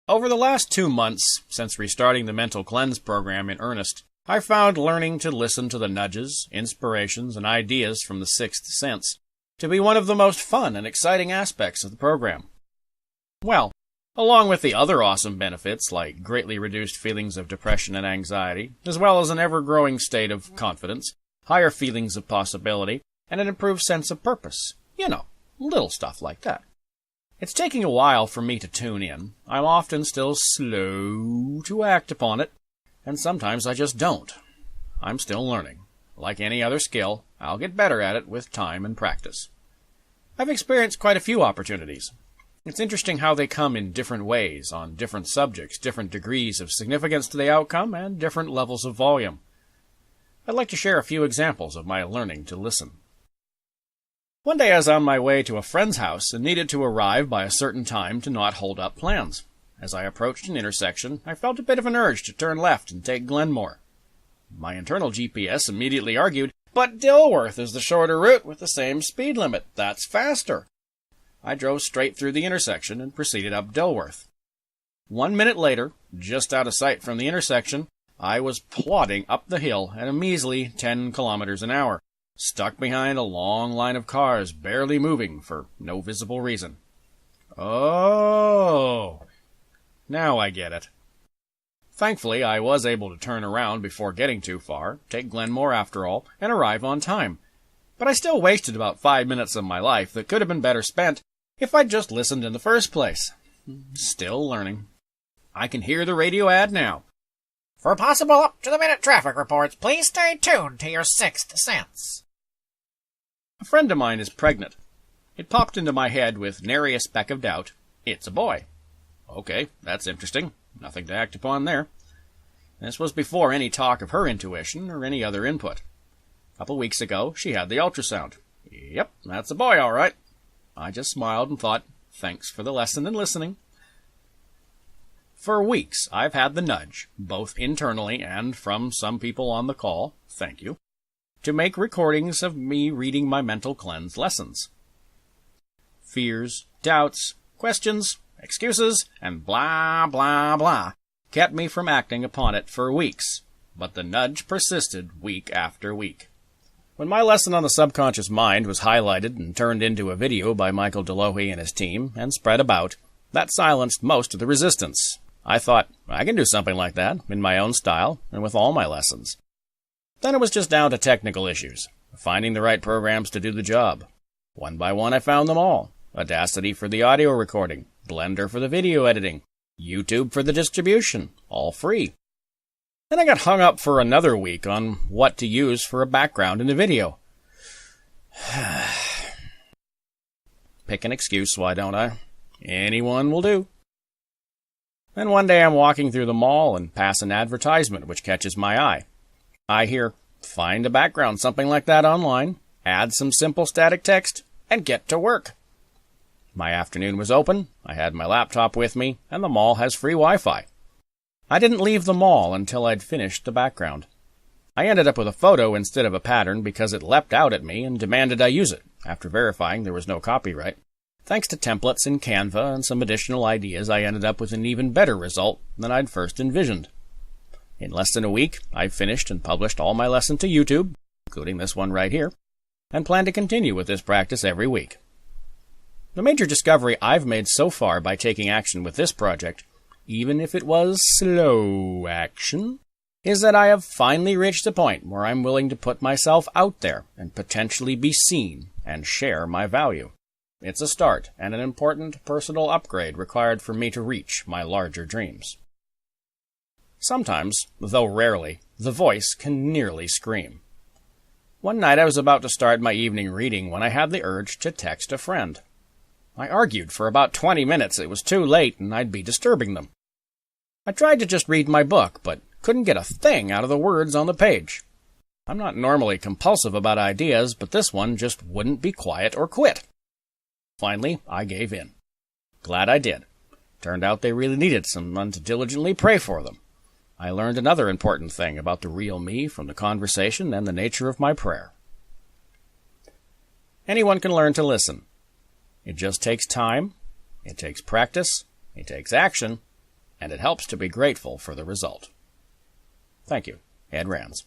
Over the last 2 months, since restarting the Mental Cleanse program in earnest, I found learning to listen to the nudges, inspirations, and ideas from the sixth sense to be one of the most fun and exciting aspects of the program. Well, along with the other awesome benefits like greatly reduced feelings of depression and anxiety, as well as an ever-growing state of confidence, higher feelings of possibility, and an improved sense of purpose. You know, little stuff like that. It's taking a while for me to tune in. I'm often still slow to act upon it, and sometimes I just don't. I'm still learning. Like any other skill, I'll get better at it with time and practice. I've experienced quite a few opportunities. It's interesting how they come in different ways, on different subjects, different degrees of significance to the outcome, and different levels of volume. I'd like to share a few examples of my learning to listen. One day I was on my way to a friend's house and needed to arrive by a certain time to not hold up plans. As I approached an intersection, I felt a bit of an urge to turn left and take Glenmore. My internal GPS immediately argued, "But Dilworth is the shorter route with the same speed limit. That's faster." I drove straight through the intersection and proceeded up Dilworth. 1 minute later, just out of sight from the intersection, I was plodding up the hill at a measly 10 kilometers an hour. Stuck behind a long line of cars, barely moving for no visible reason. Oh, now I get it. Thankfully, I was able to turn around before getting too far, take Glenmore after all, and arrive on time. But I still wasted about 5 minutes of my life that could have been better spent if I'd just listened in the first place. Still learning. I can hear the radio ad now. For possible up-to-the-minute traffic reports, please stay tuned to your sixth sense. A friend of mine is pregnant. It popped into my head with nary a speck of doubt. It's a boy. Okay, that's interesting. Nothing to act upon there. This was before any talk of her intuition or any other input. A couple weeks ago, she had the ultrasound. Yep, that's a boy, all right. I just smiled and thought, thanks for the lesson in listening. For weeks, I've had the nudge, both internally and from some people on the call, thank you, to make recordings of me reading my mental cleanse lessons. Fears, doubts, questions, excuses, and blah, blah, blah kept me from acting upon it for weeks, but the nudge persisted week after week. When my lesson on the subconscious mind was highlighted and turned into a video by Michael Delohy and his team and spread about, that silenced most of the resistance. I thought, I can do something like that, in my own style, and with all my lessons. Then it was just down to technical issues, finding the right programs to do the job. One by one I found them all. Audacity for the audio recording, Blender for the video editing, YouTube for the distribution, all free. Then I got hung up for another week on what to use for a background in the video. Pick an excuse, why don't I? Anyone will do. Then one day I'm walking through the mall and pass an advertisement which catches my eye. I hear, find a background, something like that online, add some simple static text, and get to work. My afternoon was open, I had my laptop with me, and the mall has free Wi-Fi. I didn't leave the mall until I'd finished the background. I ended up with a photo instead of a pattern because it leapt out at me and demanded I use it, after verifying there was no copyright. Thanks to templates in Canva and some additional ideas, I ended up with an even better result than I'd first envisioned. In less than a week, I've finished and published all my lessons to YouTube, including this one right here, and plan to continue with this practice every week. The major discovery I've made so far by taking action with this project, even if it was slow action, is that I have finally reached a point where I'm willing to put myself out there and potentially be seen and share my value. It's a start and an important personal upgrade required for me to reach my larger dreams. Sometimes, though rarely, the voice can nearly scream. One night I was about to start my evening reading when I had the urge to text a friend. I argued for about 20 minutes it was too late and I'd be disturbing them. I tried to just read my book, but couldn't get a thing out of the words on the page. I'm not normally compulsive about ideas, but this one just wouldn't be quiet or quit. Finally, I gave in. Glad I did. Turned out they really needed someone to diligently pray for them. I learned another important thing about the real me from the conversation and the nature of my prayer. Anyone can learn to listen. It just takes time, it takes practice, it takes action, and it helps to be grateful for the result. Thank you, Ed Rands.